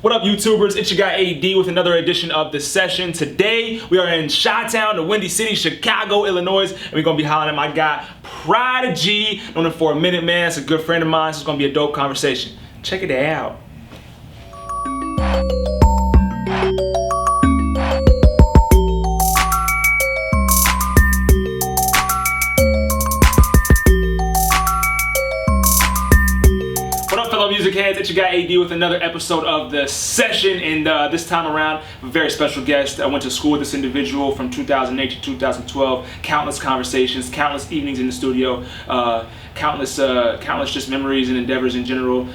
What up, YouTubers? It's your guy AD with another edition of The Session. Today, we are in Chi-Town, the Windy City, Chicago, Illinois, and we're going to be hollering at my guy, Prodig-E. Known him for a minute, man. It's a good friend of mine, so it's going to be a dope conversation. Check it out. Music heads, it's your guy AD with another episode of The Session, and this time around, a very special guest. I went to school with this individual from 2008 to 2012. Countless conversations, countless evenings in the studio, countless just memories and endeavors in general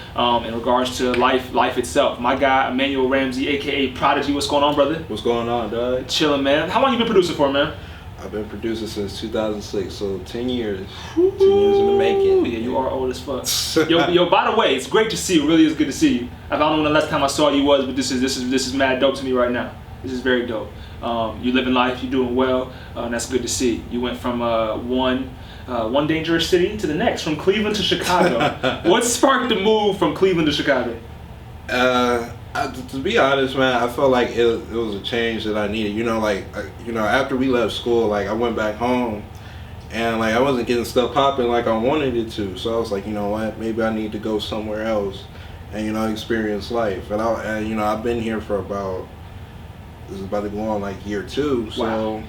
in regards to life itself. My guy, Emmanuel Ramsey, aka Prodig-E. What's going on, brother? What's going on, dog? Chilling, man. How long you been producing for, man? I've been producing since 2006, so 10 years. 10 years in the making. Yeah, you are old as fuck. yo, by the way, it's great to see you. Really is good to see you. I don't know when the last time I saw you was, but this is mad dope to me right now. This is very dope. You're living life, you're doing well, and that's good to see. You went from one dangerous city to the next, from Cleveland to Chicago. What sparked the move from Cleveland to Chicago? To be honest, man, I felt like it was a change that I needed. After we left school, I went back home, and I wasn't getting stuff popping like I wanted it to. So I was like, you know what, maybe I need to go somewhere else, and experience life. And I've been here for this is about to go on year 2. So wow.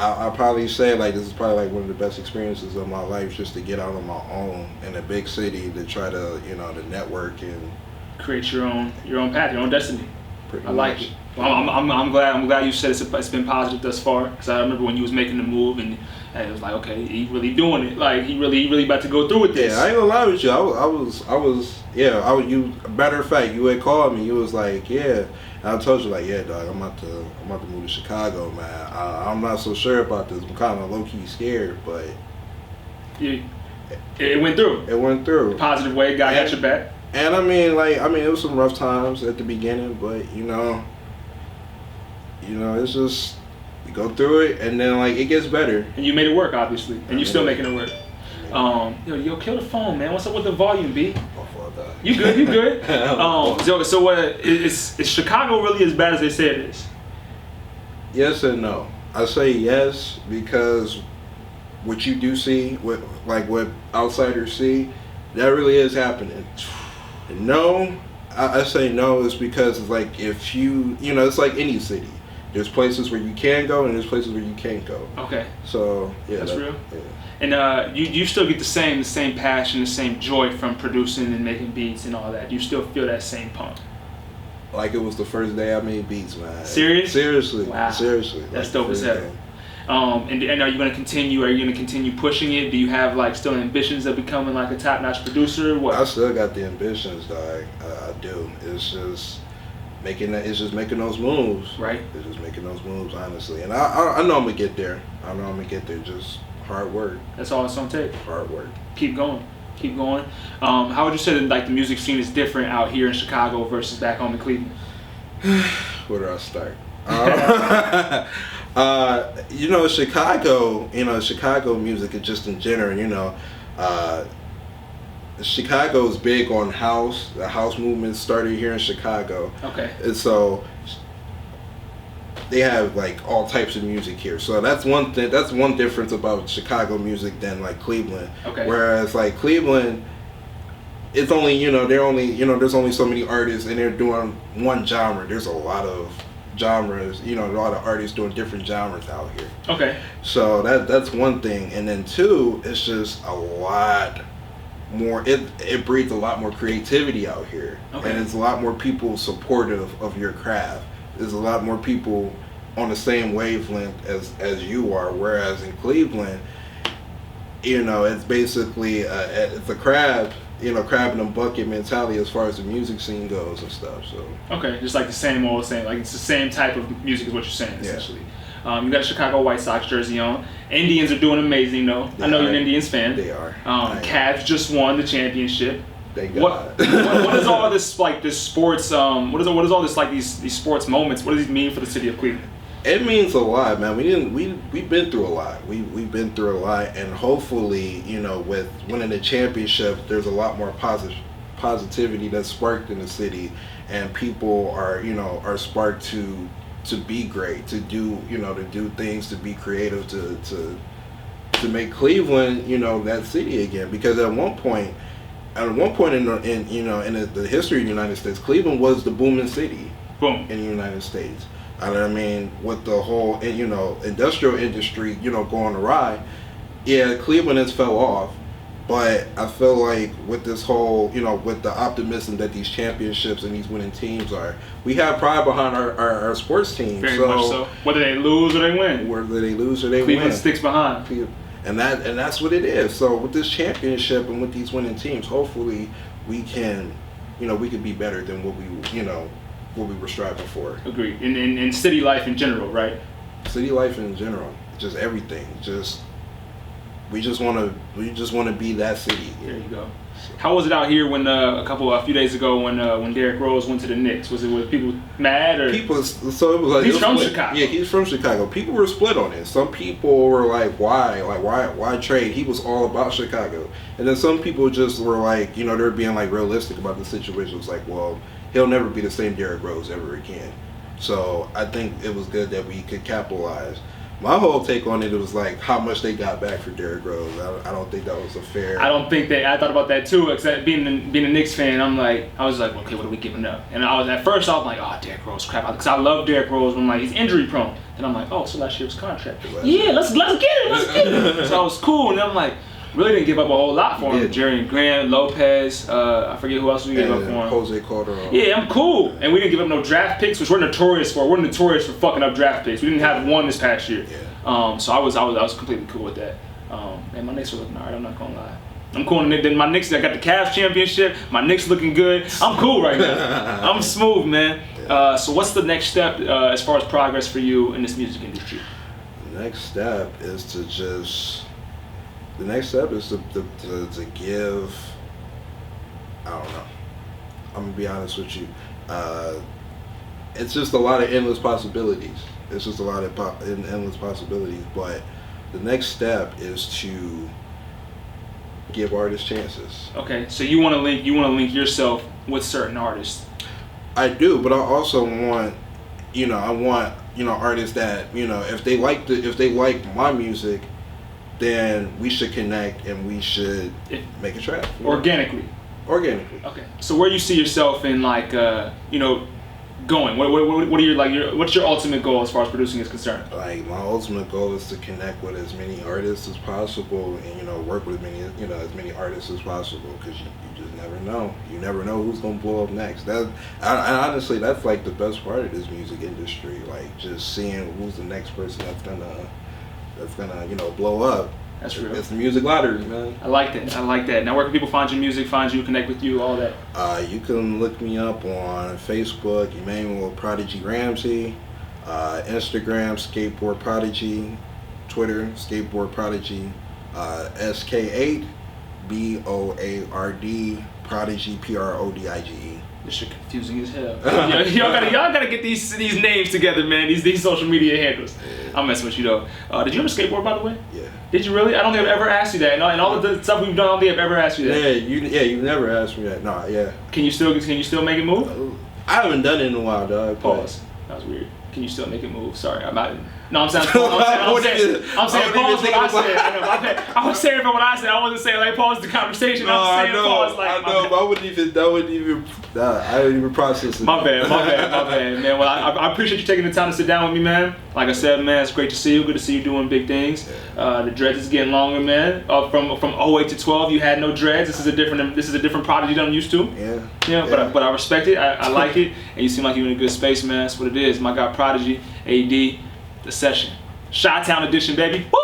I'll probably say this is probably one of the best experiences of my life, just to get out on my own in a big city to try to to network and create your own path, your own destiny. Pretty I like much. it. Well, I'm glad you said it's been positive thus far, because I remember when you was making the move and it was like, okay, he really doing it. He really about to go through with this. Yeah, I ain't gonna lie with you. I was. You. Matter of fact, you had called me. You was like, yeah. And I told you yeah, dog. I'm about to move to Chicago, man. I'm not so sure about this. I'm kind of low key scared, but it went through. It went through. The positive way. God got your back. And it was some rough times at the beginning, but it's just you go through it, and then it gets better. And you made it work, obviously, and you're still making it work. Yo, kill the phone, man. What's up with the volume, B? You good? You good? So what? Is Chicago really as bad as they say it is? Yes and no. I say yes because what you do see, what outsiders see, that really is happening. No, I say no is because it's if you, it's like any city. There's places where you can go and there's places where you can't go. Okay. So, yeah. That's real? Yeah. And you still get the same passion, the same joy from producing and making beats and all that. You still feel that same pump. Like it was the first day I made beats, man. Serious? Seriously. Wow. Seriously. That's dope as hell. And are you going to continue? Are you going to continue pushing it? Do you have still ambitions of becoming a top-notch producer? What? I still got the ambitions, dog. I do. It's just making those moves. Right. It's just making those moves, honestly. And I know I'm gonna get there. I know I'm gonna get there. Just hard work. That's all it's gonna take. Hard work. Keep going. Keep going. How would you say that the music scene is different out here in Chicago versus back home in Cleveland? Where do I start? Chicago music is just in general, Chicago's big on house. The house movement started here in Chicago. Okay. And so they have all types of music here. So that's one thing. That's one difference about Chicago music than Cleveland. Okay. Whereas Cleveland, it's only there's only so many artists and they're doing one genre. There's a lot of genres, a lot of artists doing different genres out here. Okay. So that's one thing, and then two, it's just a lot more. It breeds a lot more creativity out here, okay. And it's a lot more people supportive of your craft. There's a lot more people on the same wavelength as you are. Whereas in Cleveland, it's basically it's a crab in a bucket mentality as far as the music scene goes and stuff. So okay, just the same old same. It's the same type of music is what you're saying, essentially. You got a Chicago White Sox jersey on. Indians are doing amazing, though. I know you're an Indians fan. They are. Cavs just won the championship. Thank God. What is all this this sports? What is all this these sports moments? What does it mean for the city of Cleveland? It means a lot, man. We've been through a lot. We've been through a lot, and hopefully, with winning the championship, there's a lot more positivity that's sparked in the city, and people are are sparked to be great, to do to do things, to be creative, to make Cleveland that city again. Because at one point in the history of the United States, Cleveland was the booming city. Boom. In the United States. I mean, with the whole industrial industry going awry, yeah, Cleveland has fell off. But I feel like with this whole, with the optimism that these championships and these winning teams are, we have pride behind our sports teams. Very much so. Whether they lose or they win. Whether they lose or they Cleveland win. sticks behind. And that's what it is. So with this championship and with these winning teams, hopefully we can, we can be better than what we were striving for. Agreed. In city life in general, right? City life in general, just everything, we just want to be that city. There you go. How was it out here when a few days ago when Derrick Rose went to the Knicks? Was people mad or people? So it was like he's from Chicago. Yeah, he's from Chicago. People were split on it. Some people were like, why trade? He was all about Chicago. And then some people just were like, they're being like realistic about the situation. It was like, well, he'll never be the same Derrick Rose ever again. So I think it was good that we could capitalize. My whole take on it was like how much they got back for Derrick Rose. I don't think that was a fair. I don't think I thought about that too. Except being a Knicks fan, I was like, okay, what are we giving up? And at first I was like, oh, Derrick Rose, crap, because I love Derrick Rose. I'm like, he's injury prone. And I'm like, oh, so last year's contract. Yeah, let's get it. So I was cool, and then I'm like, really didn't give up a whole lot for him. Yeah. Jerry Grant, Lopez, I forget who else we gave up for him. Jose Calderon. Yeah, I'm cool. And we didn't give up no draft picks, which we're notorious for. We're notorious for fucking up draft picks. We didn't have one this past year. Yeah. So I was completely cool with that. And my Knicks are looking alright, I'm not gonna lie. I'm cool. Then my Knicks, I got the Cavs championship. My Knicks looking good. I'm cool right now. I'm smooth, man. Yeah. So what's the next step as far as progress for you in this music industry? The next step is to give, I don't know, I'm going to be honest with you, it's just a lot of endless possibilities. It's just a lot of endless possibilities, but the next step is to give artists chances. Okay, so you want to link yourself with certain artists. I do, but I also want, artists that, if they like my music, then we should connect and we should make a track. Organically. Okay. So where you see yourself in going? What are what's your ultimate goal as far as producing is concerned? Like my ultimate goal is to connect with as many artists as possible and work with as many artists as possible, because you just never know. You never know who's gonna blow up next. Honestly, that's like the best part of this music industry. Like just seeing who's the next person that's gonna blow up. That's real. It's the music lottery, man. I like that. Now, where can people find your music, find you, connect with you, all that? You can look me up on Facebook, Emmanuel Prodig-E Ramsey, Instagram, Skateboard Prodigy, Twitter, Skateboard Prodigy, SK8, BOARD, Prodigy, PRODIGE. This shit confusing as hell. y'all gotta get these names together, man. These social media handles. Yeah. I'm messing with you though. Did you ever skateboard, by the way? Yeah. Did you really? I don't think I've ever asked you that. And all of the stuff we've done, I don't think I've ever asked you that. You've never asked me that. No, yeah. Can you still make it move? I haven't done it in a while, dog. Pause. That was weird. Can you still make it move? Sorry, I'm not. No, I'm saying pause what I said. I was saying for what I said. I wasn't saying like pause the conversation. I was saying pause like. I know, but I wouldn't even. I didn't even process it. My bad, man. Well, I appreciate you taking the time to sit down with me, man. Like I said, man, it's great to see you. Good to see you doing big things. The dreads is getting longer, man. From 08 to 12, you had no dreads. This is a different Prodigy than I'm used to. Yeah. But I respect it. I like it, and you seem like you're in a good space, man. That's what it is. My guy Prodigy, AD, The Session, Chi-Town edition, baby. Woo!